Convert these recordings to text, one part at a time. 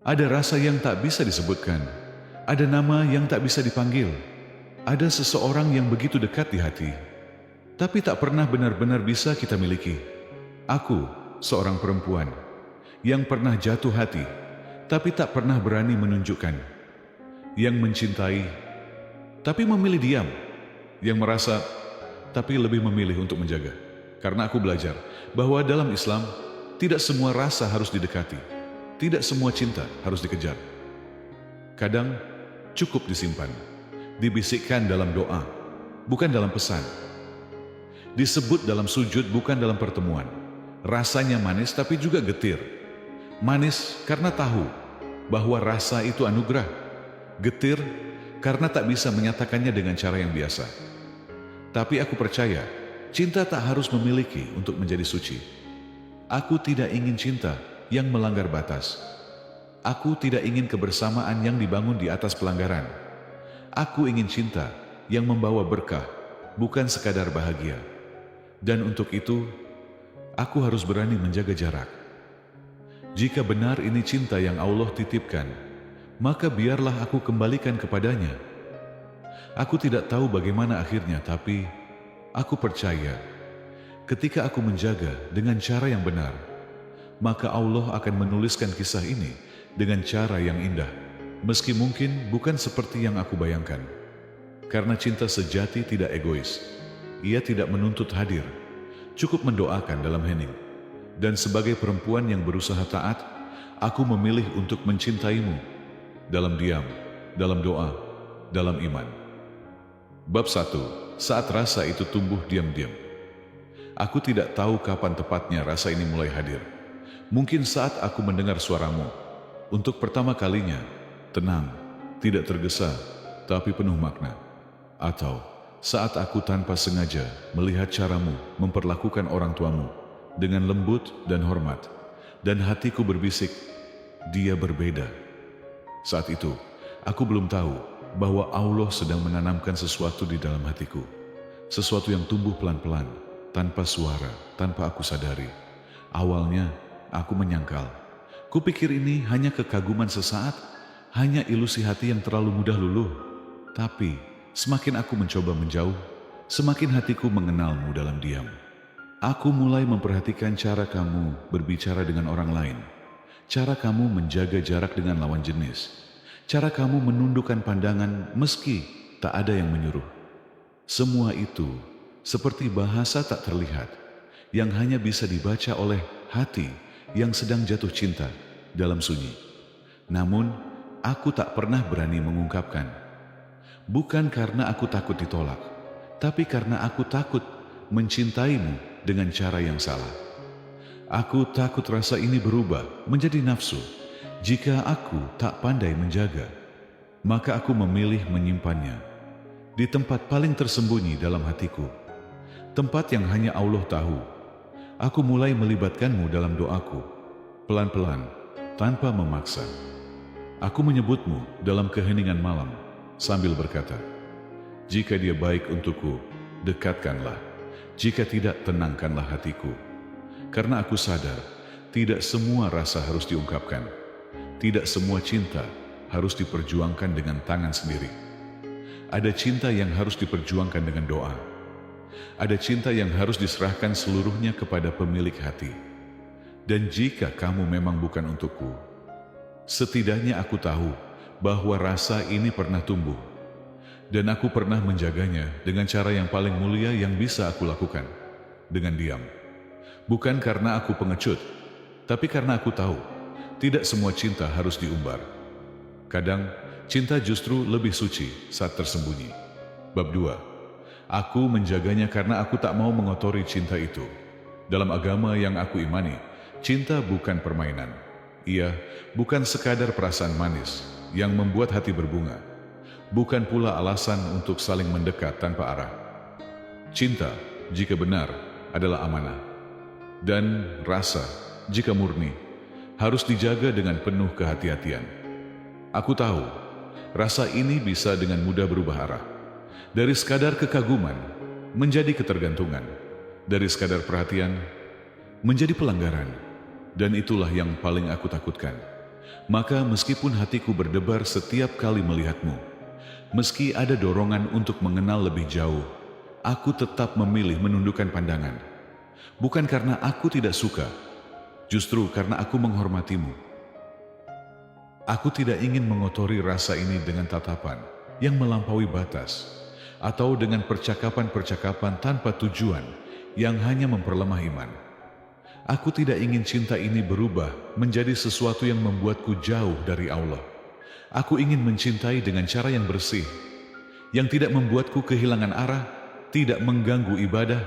Ada rasa yang tak bisa disebutkan, ada nama yang tak bisa dipanggil, ada seseorang yang begitu dekat di hati, tapi tak pernah benar-benar bisa kita miliki. Aku, seorang perempuan, yang pernah jatuh hati, tapi tak pernah berani menunjukkan. Yang mencintai, tapi memilih diam. Yang merasa, tapi lebih memilih untuk menjaga. Karena aku belajar bahwa dalam Islam, tidak semua rasa harus didekati. Tidak semua cinta harus dikejar. Kadang, cukup disimpan. Dibisikkan dalam doa, bukan dalam pesan. Disebut dalam sujud, bukan dalam pertemuan. Rasanya manis tapi juga getir. Manis karena tahu bahwa rasa itu anugerah. Getir karena tak bisa menyatakannya dengan cara yang biasa. Tapi aku percaya, cinta tak harus memiliki untuk menjadi suci. Aku tidak ingin cinta yang melanggar batas. Aku tidak ingin kebersamaan yang dibangun di atas pelanggaran. Aku ingin cinta yang membawa berkah, bukan sekadar bahagia. Dan untuk itu, aku harus berani menjaga jarak. Jika benar ini cinta yang Allah titipkan, maka biarlah aku kembalikan kepadanya. Aku tidak tahu bagaimana akhirnya, tapi aku percaya ketika aku menjaga dengan cara yang benar, maka Allah akan menuliskan kisah ini dengan cara yang indah, meski mungkin bukan seperti yang aku bayangkan. Karena cinta sejati tidak egois. Ia tidak menuntut hadir, cukup mendoakan dalam hening. Dan sebagai perempuan yang berusaha taat, aku memilih untuk mencintaimu dalam diam, dalam doa, dalam iman. Bab 1. Saat rasa itu tumbuh diam-diam. Aku tidak tahu kapan tepatnya rasa ini mulai hadir. Mungkin saat aku mendengar suaramu, untuk pertama kalinya, tenang, tidak tergesa, tapi penuh makna. Atau saat aku tanpa sengaja melihat caramu memperlakukan orang tuamu dengan lembut dan hormat, dan hatiku berbisik, dia berbeda. Saat itu, aku belum tahu bahwa Allah sedang menanamkan sesuatu di dalam hatiku. Sesuatu yang tumbuh pelan-pelan, tanpa suara, tanpa aku sadari. Awalnya, aku menyangkal. Kupikir ini hanya kekaguman sesaat, hanya ilusi hati yang terlalu mudah luluh. Tapi, semakin aku mencoba menjauh, semakin hatiku mengenalmu dalam diam. Aku mulai memperhatikan cara kamu berbicara dengan orang lain, cara kamu menjaga jarak dengan lawan jenis, cara kamu menundukkan pandangan meski tak ada yang menyuruh. Semua itu seperti bahasa tak terlihat, yang hanya bisa dibaca oleh hati yang sedang jatuh cinta dalam sunyi. Namun, aku tak pernah berani mengungkapkan. Bukan karena aku takut ditolak, tapi karena aku takut mencintaimu dengan cara yang salah. Aku takut rasa ini berubah menjadi nafsu jika aku tak pandai menjaga. Maka aku memilih menyimpannya di tempat paling tersembunyi dalam hatiku, tempat yang hanya Allah tahu. Aku mulai melibatkanmu dalam doaku, pelan-pelan, tanpa memaksa. Aku menyebutmu dalam keheningan malam, sambil berkata, jika dia baik untukku, dekatkanlah. Jika tidak, tenangkanlah hatiku. Karena aku sadar, tidak semua rasa harus diungkapkan. Tidak semua cinta harus diperjuangkan dengan tangan sendiri. Ada cinta yang harus diperjuangkan dengan doa. Ada cinta yang harus diserahkan seluruhnya kepada pemilik hati. Dan jika kamu memang bukan untukku, setidaknya aku tahu bahwa rasa ini pernah tumbuh, dan aku pernah menjaganya dengan cara yang paling mulia yang bisa aku lakukan, dengan diam. Bukan karena aku pengecut, tapi karena aku tahu, tidak semua cinta harus diumbar. Kadang, cinta justru lebih suci saat tersembunyi. Bab 2. Aku menjaganya karena aku tak mau mengotori cinta itu. Dalam agama yang aku imani, cinta bukan permainan. Ia bukan sekadar perasaan manis yang membuat hati berbunga, bukan pula alasan untuk saling mendekat tanpa arah. Cinta, jika benar, adalah amanah. Dan rasa, jika murni, harus dijaga dengan penuh kehati-hatian. Aku tahu, rasa ini bisa dengan mudah berubah arah. Dari sekadar kekaguman, menjadi ketergantungan. Dari sekadar perhatian, menjadi pelanggaran. Dan itulah yang paling aku takutkan. Maka meskipun hatiku berdebar setiap kali melihatmu, meski ada dorongan untuk mengenal lebih jauh, aku tetap memilih menundukkan pandangan. Bukan karena aku tidak suka, justru karena aku menghormatimu. Aku tidak ingin mengotori rasa ini dengan tatapan yang melampaui batas, atau dengan percakapan-percakapan tanpa tujuan yang hanya memperlemah iman. Aku tidak ingin cinta ini berubah menjadi sesuatu yang membuatku jauh dari Allah. Aku ingin mencintai dengan cara yang bersih, yang tidak membuatku kehilangan arah, tidak mengganggu ibadah,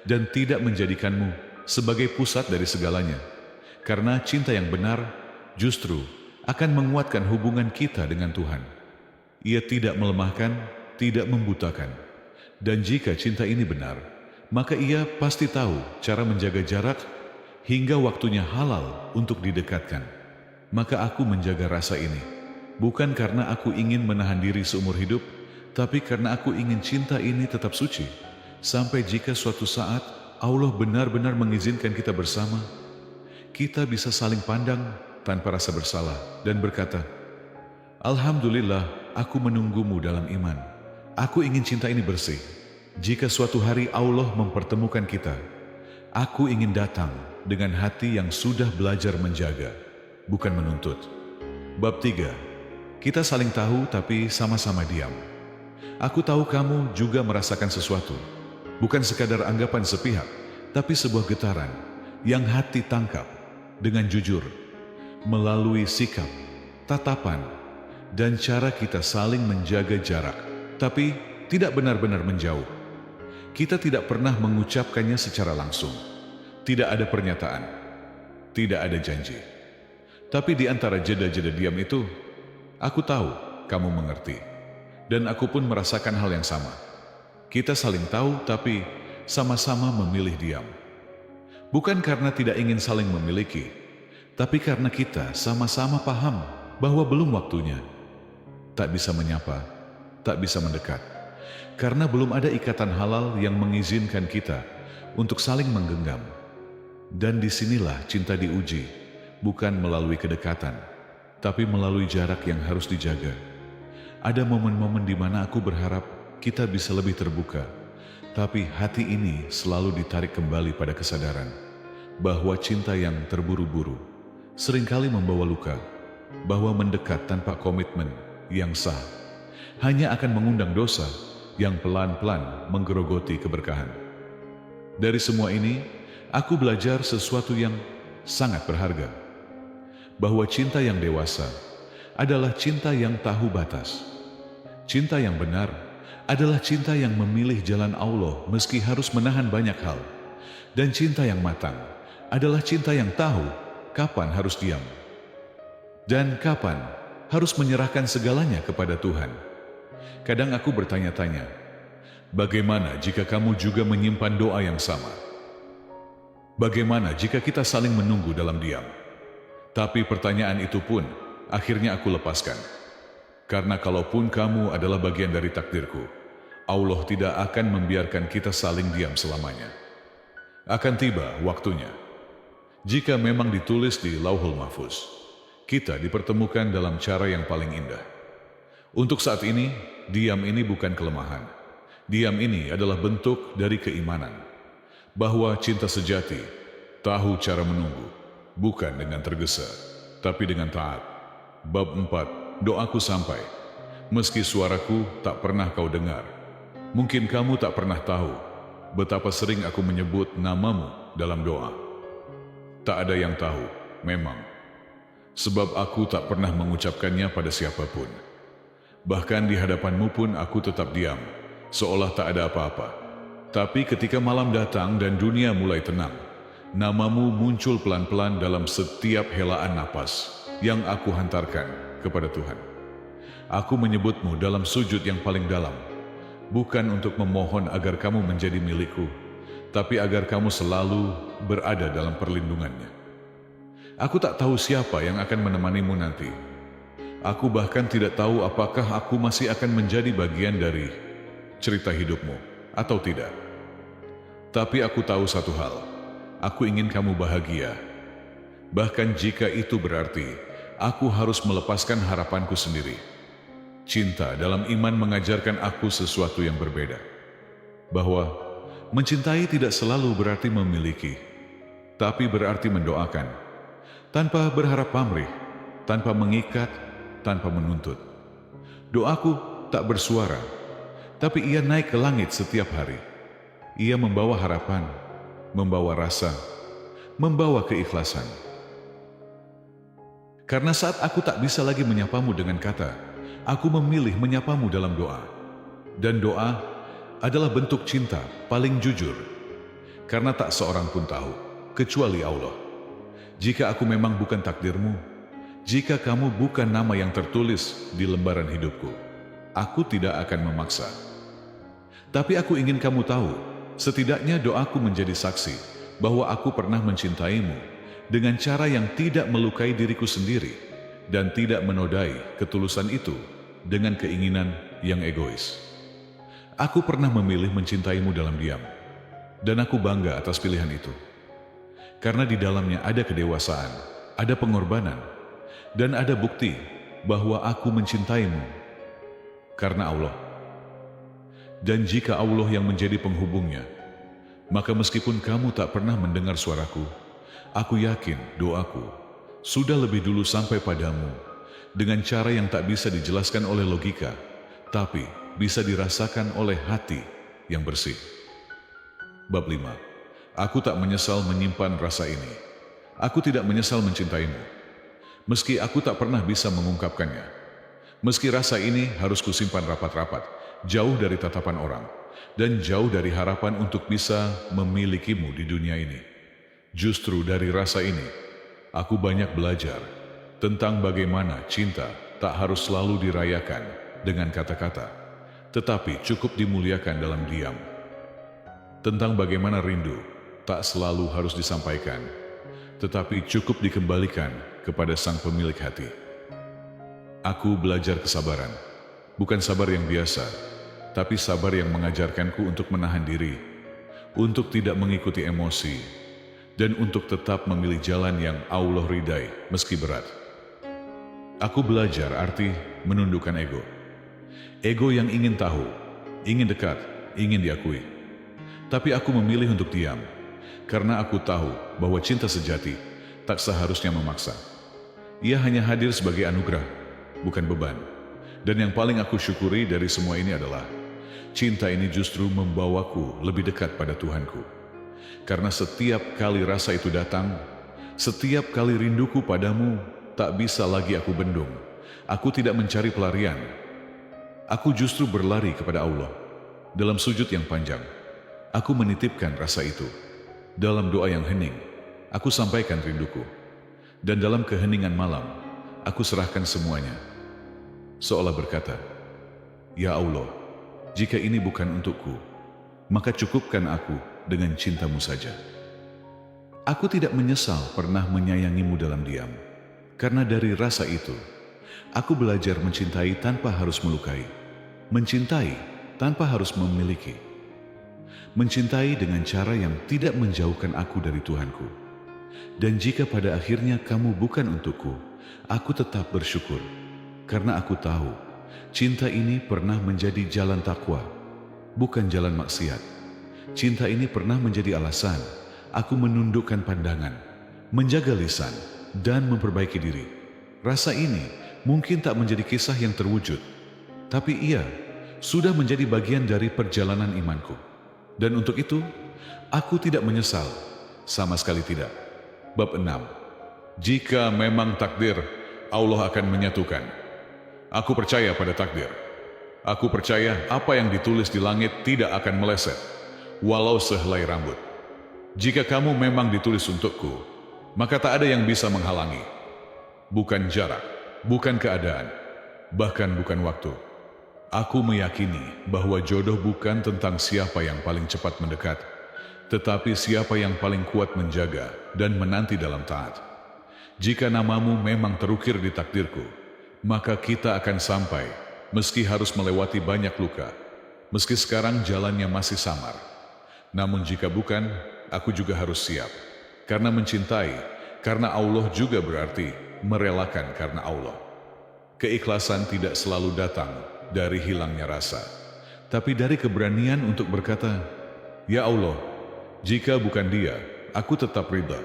dan tidak menjadikanmu sebagai pusat dari segalanya. Karena cinta yang benar justru akan menguatkan hubungan kita dengan Tuhan. Ia tidak melemahkan, tidak membutakan. Dan jika cinta ini benar, maka ia pasti tahu cara menjaga jarak hingga waktunya halal untuk didekatkan. Maka aku menjaga rasa ini, bukan karena aku ingin menahan diri seumur hidup, tapi karena aku ingin cinta ini tetap suci, sampai jika suatu saat Allah benar-benar mengizinkan kita bersama, kita bisa saling pandang tanpa rasa bersalah dan berkata, Alhamdulillah, aku menunggumu dalam iman. Aku ingin cinta ini bersih. Jika suatu hari Allah mempertemukan kita, aku ingin datang dengan hati yang sudah belajar menjaga, bukan menuntut. Bab 3. Kita saling tahu tapi sama-sama diam. Aku tahu kamu juga merasakan sesuatu, bukan sekadar anggapan sepihak, tapi sebuah getaran yang hati tangkap dengan jujur, melalui sikap, tatapan, dan cara kita saling menjaga jarak, tapi tidak benar-benar menjauh. Kita tidak pernah mengucapkannya secara langsung. Tidak ada pernyataan, tidak ada janji. Tapi di antara jeda-jeda diam itu, aku tahu kamu mengerti. Dan aku pun merasakan hal yang sama. Kita saling tahu tapi sama-sama memilih diam. Bukan karena tidak ingin saling memiliki, tapi karena kita sama-sama paham bahwa belum waktunya. Tak bisa menyapa, tak bisa mendekat. Karena belum ada ikatan halal yang mengizinkan kita untuk saling menggenggam. Dan disinilah cinta diuji, bukan melalui kedekatan, tapi melalui jarak yang harus dijaga. Ada momen-momen di mana aku berharap kita bisa lebih terbuka, tapi hati ini selalu ditarik kembali pada kesadaran bahwa cinta yang terburu-buru seringkali membawa luka, bahwa mendekat tanpa komitmen yang sah hanya akan mengundang dosa yang pelan-pelan menggerogoti keberkahan. Dari semua ini, aku belajar sesuatu yang sangat berharga, bahwa cinta yang dewasa adalah cinta yang tahu batas. Cinta yang benar adalah cinta yang memilih jalan Allah meski harus menahan banyak hal. Dan cinta yang matang adalah cinta yang tahu kapan harus diam dan kapan harus menyerahkan segalanya kepada Tuhan. Kadang aku bertanya-tanya, bagaimana jika kamu juga menyimpan doa yang sama? Bagaimana jika kita saling menunggu dalam diam? Tapi pertanyaan itu pun akhirnya aku lepaskan. Karena kalaupun kamu adalah bagian dari takdirku, Allah tidak akan membiarkan kita saling diam selamanya. Akan tiba waktunya. Jika memang ditulis di Lauhul Mahfuz, kita dipertemukan dalam cara yang paling indah. Untuk saat ini, diam ini bukan kelemahan. Diam ini adalah bentuk dari keimanan. Bahwa cinta sejati tahu cara menunggu, bukan dengan tergesa, tapi dengan taat. Bab 4. Doaku sampai, meski suaraku tak pernah kau dengar. Mungkin kamu tak pernah tahu betapa sering aku menyebut namamu dalam doa. Tak ada yang tahu, memang. Sebab aku tak pernah mengucapkannya pada siapapun. Bahkan di hadapanmu pun aku tetap diam, seolah tak ada apa-apa. Tapi ketika malam datang dan dunia mulai tenang, namamu muncul pelan-pelan dalam setiap helaan napas yang aku hantarkan kepada Tuhan. Aku menyebutmu dalam sujud yang paling dalam, bukan untuk memohon agar kamu menjadi milikku, tapi agar kamu selalu berada dalam perlindungannya. Aku tak tahu siapa yang akan menemanimu nanti. Aku bahkan tidak tahu apakah aku masih akan menjadi bagian dari cerita hidupmu atau tidak. Tapi aku tahu satu hal, aku ingin kamu bahagia. Bahkan jika itu berarti aku harus melepaskan harapanku sendiri. Cinta dalam iman mengajarkan aku sesuatu yang berbeda. Bahwa mencintai tidak selalu berarti memiliki, tapi berarti mendoakan. Tanpa berharap pamrih, tanpa mengikat, tanpa menuntut. Doaku tak bersuara, tapi ia naik ke langit setiap hari. Ia membawa harapan, membawa rasa, membawa keikhlasan. Karena saat aku tak bisa lagi menyapamu dengan kata, aku memilih menyapamu dalam doa. Dan doa adalah bentuk cinta paling jujur. Karena tak seorang pun tahu, kecuali Allah. Jika aku memang bukan takdirmu, jika kamu bukan nama yang tertulis di lembaran hidupku, aku tidak akan memaksa. Tapi aku ingin kamu tahu, setidaknya doaku menjadi saksi bahwa aku pernah mencintaimu dengan cara yang tidak melukai diriku sendiri dan tidak menodai ketulusan itu dengan keinginan yang egois. Aku pernah memilih mencintaimu dalam diam, dan aku bangga atas pilihan itu. Karena di dalamnya ada kedewasaan, ada pengorbanan, dan ada bukti bahwa aku mencintaimu karena Allah. Dan jika Allah yang menjadi penghubungnya, maka meskipun kamu tak pernah mendengar suaraku, aku yakin doaku sudah lebih dulu sampai padamu dengan cara yang tak bisa dijelaskan oleh logika, tapi bisa dirasakan oleh hati yang bersih. Bab 5. Aku tak menyesal menyimpan rasa ini. Aku tidak menyesal mencintaimu, meski aku tak pernah bisa mengungkapkannya. Meski rasa ini harus kusimpan rapat-rapat, jauh dari tatapan orang, dan jauh dari harapan untuk bisa memilikimu di dunia ini. Justru dari rasa ini, aku banyak belajar tentang bagaimana cinta tak harus selalu dirayakan dengan kata-kata, tetapi cukup dimuliakan dalam diam. Tentang bagaimana rindu tak selalu harus disampaikan, tetapi cukup dikembalikan kepada sang pemilik hati. Aku belajar kesabaran, bukan sabar yang biasa, tapi sabar yang mengajarkanku untuk menahan diri, untuk tidak mengikuti emosi, dan untuk tetap memilih jalan yang Allah ridai meski berat. Aku belajar arti menundukkan ego. Ego yang ingin tahu, ingin dekat, ingin diakui. Tapi aku memilih untuk diam, karena aku tahu bahwa cinta sejati tak seharusnya memaksa. Ia hanya hadir sebagai anugerah, bukan beban. Dan yang paling aku syukuri dari semua ini adalah cinta ini justru membawaku lebih dekat pada Tuhanku. Karena setiap kali rasa itu datang, setiap kali rinduku padamu tak bisa lagi aku bendung. Aku tidak mencari pelarian. Aku justru berlari kepada Allah. Dalam sujud yang panjang, aku menitipkan rasa itu. Dalam doa yang hening, aku sampaikan rinduku. Dan dalam keheningan malam, aku serahkan semuanya. Seolah berkata, "Ya Allah, jika ini bukan untukku, maka cukupkan aku dengan cintamu saja." Aku tidak menyesal pernah menyayangimu dalam diam. Karena dari rasa itu, aku belajar mencintai tanpa harus melukai. Mencintai tanpa harus memiliki. Mencintai dengan cara yang tidak menjauhkan aku dari Tuhanku. Dan jika pada akhirnya kamu bukan untukku, aku tetap bersyukur. Karena aku tahu, cinta ini pernah menjadi jalan takwa, bukan jalan maksiat. Cinta ini pernah menjadi alasan aku menundukkan pandangan, menjaga lisan, dan memperbaiki diri. Rasa ini mungkin tak menjadi kisah yang terwujud, tapi ia sudah menjadi bagian dari perjalanan imanku. Dan untuk itu, aku tidak menyesal, sama sekali tidak. Bab 6. Jika memang takdir, Allah akan menyatukan. Aku percaya pada takdir. Aku percaya apa yang ditulis di langit tidak akan meleset, walau sehelai rambut. Jika kamu memang ditulis untukku, maka tak ada yang bisa menghalangi. Bukan jarak, bukan keadaan, bahkan bukan waktu. Aku meyakini bahwa jodoh bukan tentang siapa yang paling cepat mendekat, tetapi siapa yang paling kuat menjaga dan menanti dalam taat. Jika namamu memang terukir di takdirku, maka kita akan sampai, meski harus melewati banyak luka, meski sekarang jalannya masih samar. Namun jika bukan, aku juga harus siap. Karena mencintai, karena Allah juga berarti merelakan karena Allah. Keikhlasan tidak selalu datang dari hilangnya rasa, tapi dari keberanian untuk berkata, "Ya Allah, jika bukan Dia, aku tetap ridha,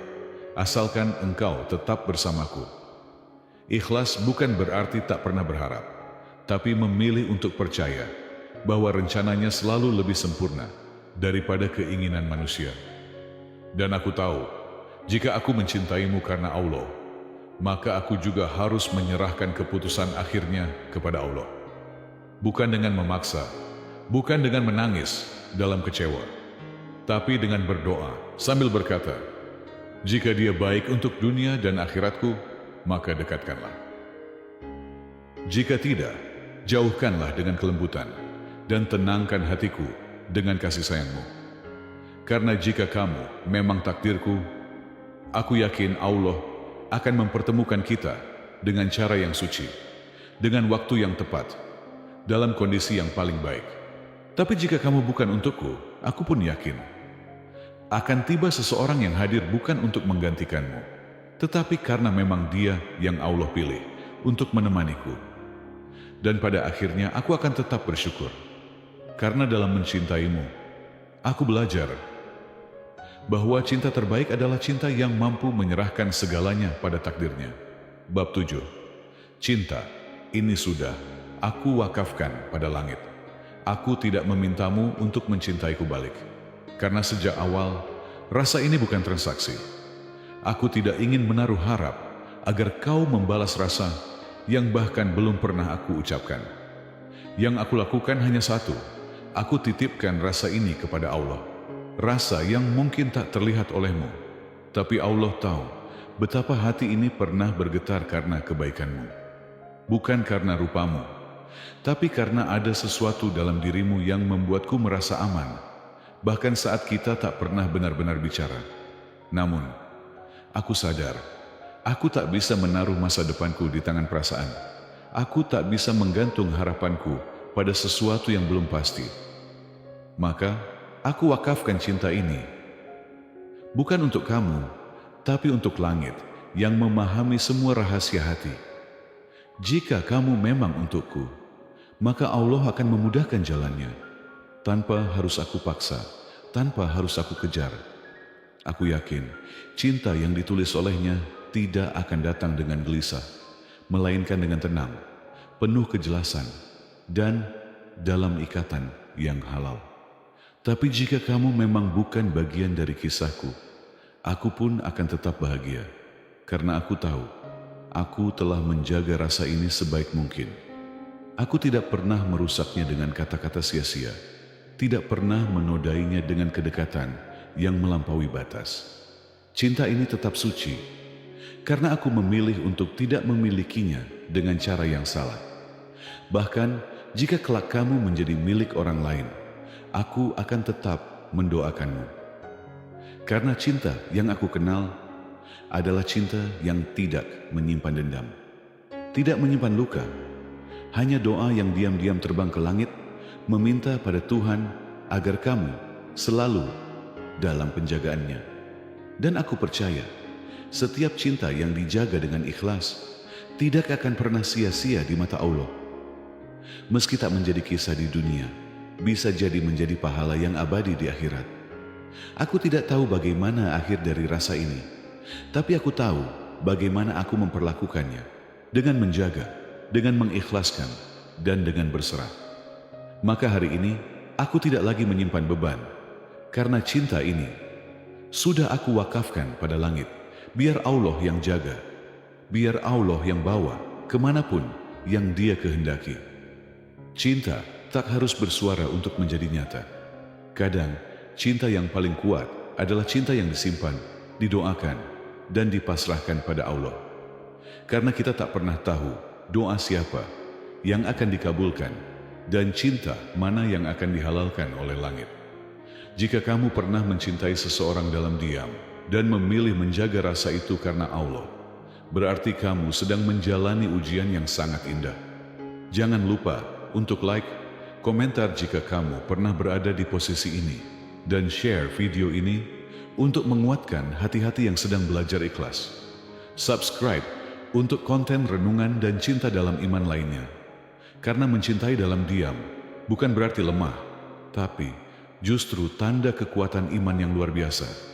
asalkan Engkau tetap bersamaku." Ikhlas bukan berarti tak pernah berharap, tapi memilih untuk percaya bahwa rencananya selalu lebih sempurna daripada keinginan manusia. Dan aku tahu, jika aku mencintaimu karena Allah, maka aku juga harus menyerahkan keputusan akhirnya kepada Allah. Bukan dengan memaksa, bukan dengan menangis dalam kecewa, tapi dengan berdoa sambil berkata, "Jika Dia baik untuk dunia dan akhiratku, maka dekatkanlah. Jika tidak, jauhkanlah dengan kelembutan, dan tenangkan hatiku dengan kasih sayangmu. Karena jika kamu memang takdirku, aku yakin Allah akan mempertemukan kita dengan cara yang suci, dengan waktu yang tepat, dalam kondisi yang paling baik. Tapi jika kamu bukan untukku, aku pun yakin akan tiba seseorang yang hadir bukan untuk menggantikanmu, tetapi karena memang Dia yang Allah pilih untuk menemaniku. Dan pada akhirnya aku akan tetap bersyukur, karena dalam mencintaimu, aku belajar bahwa cinta terbaik adalah cinta yang mampu menyerahkan segalanya pada takdirnya. Bab 7. Cinta, ini sudah aku wakafkan pada langit. Aku tidak memintamu untuk mencintaiku balik, karena sejak awal, rasa ini bukan transaksi. Aku tidak ingin menaruh harap agar kau membalas rasa yang bahkan belum pernah aku ucapkan. Yang aku lakukan hanya satu, aku titipkan rasa ini kepada Allah. Rasa yang mungkin tak terlihat olehmu, tapi Allah tahu betapa hati ini pernah bergetar karena kebaikanmu. Bukan karena rupamu, tapi karena ada sesuatu dalam dirimu yang membuatku merasa aman, bahkan saat kita tak pernah benar-benar bicara. Namun, aku sadar, aku tak bisa menaruh masa depanku di tangan perasaan. Aku tak bisa menggantung harapanku pada sesuatu yang belum pasti. Maka, aku wakafkan cinta ini, bukan untuk kamu, tapi untuk langit yang memahami semua rahasia hati. Jika kamu memang untukku, maka Allah akan memudahkan jalannya, tanpa harus aku paksa, tanpa harus aku kejar. Aku yakin, cinta yang ditulis olehnya tidak akan datang dengan gelisah, melainkan dengan tenang, penuh kejelasan, dan dalam ikatan yang halal. Tapi jika kamu memang bukan bagian dari kisahku, aku pun akan tetap bahagia, karena aku tahu, aku telah menjaga rasa ini sebaik mungkin. Aku tidak pernah merusaknya dengan kata-kata sia-sia, tidak pernah menodainya dengan kedekatan yang melampaui batas. Cinta ini tetap suci, karena aku memilih untuk tidak memilikinya dengan cara yang salah. Bahkan, jika kelak kamu menjadi milik orang lain, aku akan tetap mendoakanmu. Karena cinta yang aku kenal adalah cinta yang tidak menyimpan dendam, tidak menyimpan luka, hanya doa yang diam-diam terbang ke langit, meminta pada Tuhan agar kamu selalu dalam penjagaannya. Dan aku percaya, setiap cinta yang dijaga dengan ikhlas tidak akan pernah sia-sia di mata Allah. Meski tak menjadi kisah di dunia, bisa jadi menjadi pahala yang abadi di akhirat. Aku tidak tahu bagaimana akhir dari rasa ini, tapi aku tahu bagaimana aku memperlakukannya, dengan menjaga, dengan mengikhlaskan, dan dengan berserah. Maka hari ini, aku tidak lagi menyimpan beban, karena cinta ini sudah aku wakafkan pada langit. Biar Allah yang jaga, biar Allah yang bawa kemanapun yang Dia kehendaki. Cinta tak harus bersuara untuk menjadi nyata. Kadang, cinta yang paling kuat adalah cinta yang disimpan, didoakan, dan dipasrahkan pada Allah. Karena kita tak pernah tahu doa siapa yang akan dikabulkan, dan cinta mana yang akan dihalalkan oleh langit. Jika kamu pernah mencintai seseorang dalam diam, dan memilih menjaga rasa itu karena Allah, berarti kamu sedang menjalani ujian yang sangat indah. Jangan lupa untuk like, komentar jika kamu pernah berada di posisi ini, dan share video ini untuk menguatkan hati-hati yang sedang belajar ikhlas. Subscribe untuk konten renungan dan cinta dalam iman lainnya. Karena mencintai dalam diam bukan berarti lemah, tapi justru tanda kekuatan iman yang luar biasa.